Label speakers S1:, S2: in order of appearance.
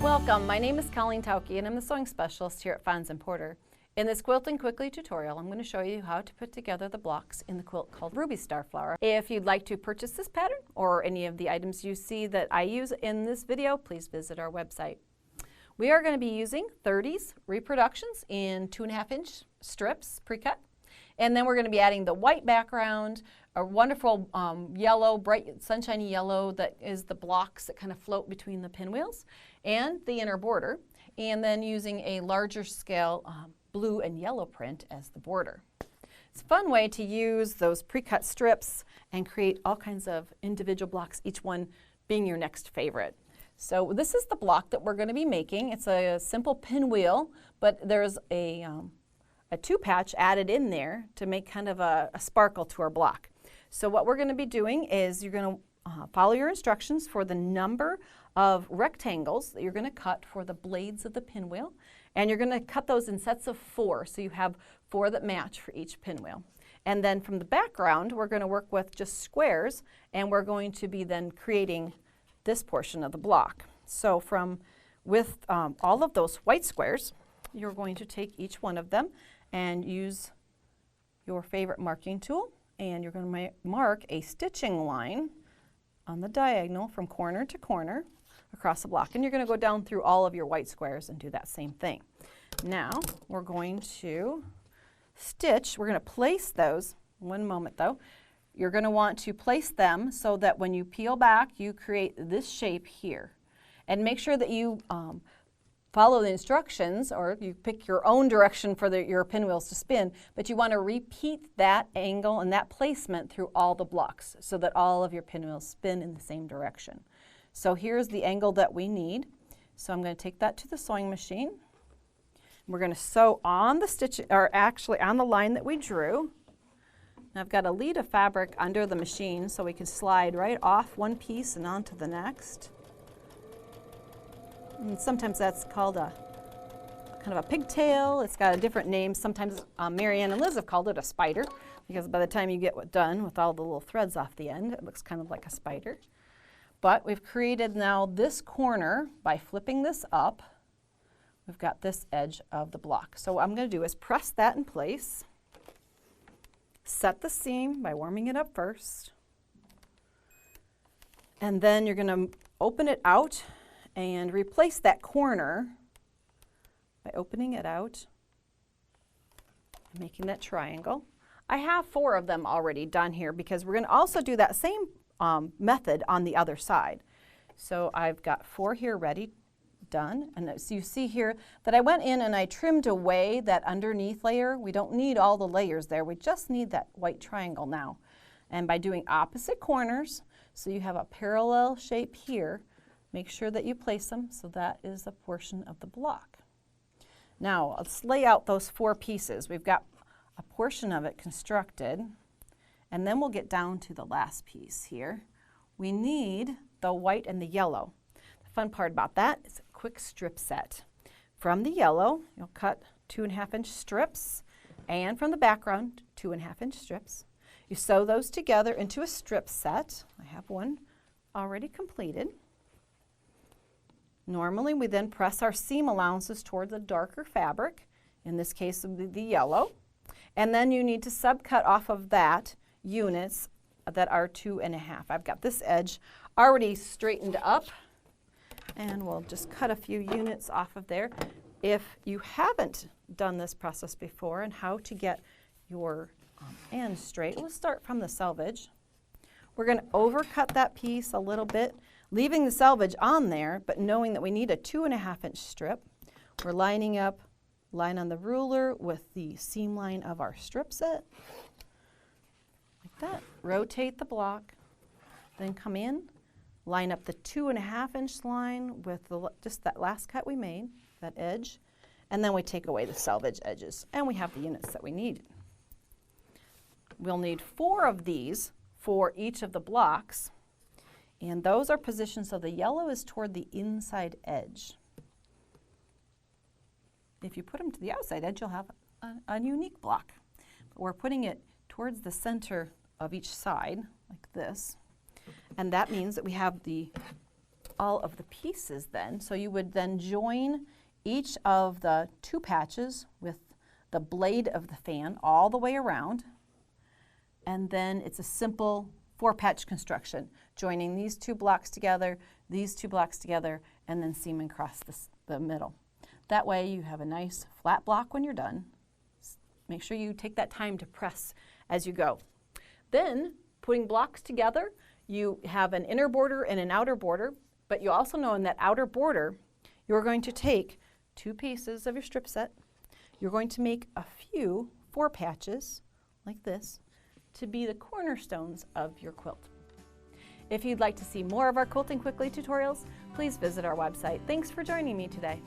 S1: Welcome, my name is Colleen Tauke and I'm the sewing specialist here at Fons & Porter. In this Quilting Quickly tutorial, I'm going to show you how to put together the blocks in the quilt called Ruby Starflower. If you'd like to purchase this pattern or any of the items you see that I use in this video, please visit our website. We are going to be using 30s reproductions in 2.5-inch strips pre-cut. And then we're going to be adding the white background, a wonderful yellow, bright sunshiny yellow that is the blocks that kind of float between the pinwheels, and the inner border, and then using a larger scale blue and yellow print as the border. It's a fun way to use those pre-cut strips and create all kinds of individual blocks, each one being your next favorite. So this is the block that we're going to be making. It's a simple pinwheel, but there's a two-patch added in there to make kind of a sparkle to our block. So what we're going to be doing is you're going to follow your instructions for the number of rectangles that you're going to cut for the blades of the pinwheel, and you're going to cut those in sets of 4, so you have 4 that match for each pinwheel. And then from the background, we're going to work with just squares, and we're going to be then creating this portion of the block. So with all of those white squares, you're going to take each one of them and use your favorite marking tool, and you're going to mark a stitching line on the diagonal from corner to corner across the block, and you're going to go down through all of your white squares and do that same thing. Now we're going to stitch. We're going to place those. One moment though. You're going to want to place them so that when you peel back, you create this shape here, and make sure that you follow the instructions, or you pick your own direction for your pinwheels to spin, but you want to repeat that angle and that placement through all the blocks so that all of your pinwheels spin in the same direction. So here's the angle that we need. So I'm going to take that to the sewing machine. We're going to sew on the stitch, or actually on the line that we drew. Now I've got a lead of fabric under the machine so we can slide right off one piece and onto the next. And sometimes that's called a kind of a pigtail. It's got a different name. Sometimes Marianne and Liz have called it a spider, because by the time you get done with all the little threads off the end, it looks kind of like a spider. But we've created now this corner by flipping this up. We've got this edge of the block. So what I'm going to do is press that in place, set the seam by warming it up first, and then you're going to open it out and replace that corner by opening it out and making that triangle. I have 4 of them already done here because we're going to also do that same method on the other side. So I've got 4 here ready, done, and so you see here that I went in and I trimmed away that underneath layer. We don't need all the layers there, we just need that white triangle now. And by doing opposite corners, so you have a parallel shape here, make sure that you place them so that is a portion of the block. Now let's lay out those 4 pieces. We've got a portion of it constructed, and then we'll get down to the last piece here. We need the white and the yellow. The fun part about that is a quick strip set. From the yellow, you'll cut 2.5-inch strips, and from the background, 2.5-inch strips. You sew those together into a strip set. I have one already completed. Normally, we then press our seam allowances toward the darker fabric. In this case, it would be the yellow. And then you need to subcut off of that units that are 2.5. I've got this edge already straightened up, and we'll just cut a few units off of there. If you haven't done this process before and how to get your ends straight, we'll start from the selvage. We're going to overcut that piece a little bit, leaving the selvage on there, but knowing that we need a 2.5-inch strip. We're lining up, line on the ruler with the seam line of our strip set. Like that. Rotate the block, then come in, line up the 2.5-inch line with just that last cut we made, that edge, and then we take away the selvage edges, and we have the units that we need. We'll need 4 of these for each of the blocks, and those are positioned so the yellow is toward the inside edge. If you put them to the outside edge, you'll have a unique block. But we're putting it towards the center of each side, like this. And that means that we have the all of the pieces then. So you would then join each of the 2 patches with the blade of the fan all the way around, and then it's a simple 4-patch construction, joining these 2 blocks together, these 2 blocks together, and then seaming across the middle. That way you have a nice flat block when you're done. Make sure you take that time to press as you go. Then, putting blocks together, you have an inner border and an outer border, but you also know in that outer border, you're going to take 2 pieces of your strip set. You're going to make a few 4 patches, like this, to be the cornerstones of your quilt. If you'd like to see more of our Quilting Quickly tutorials, please visit our website. Thanks for joining me today.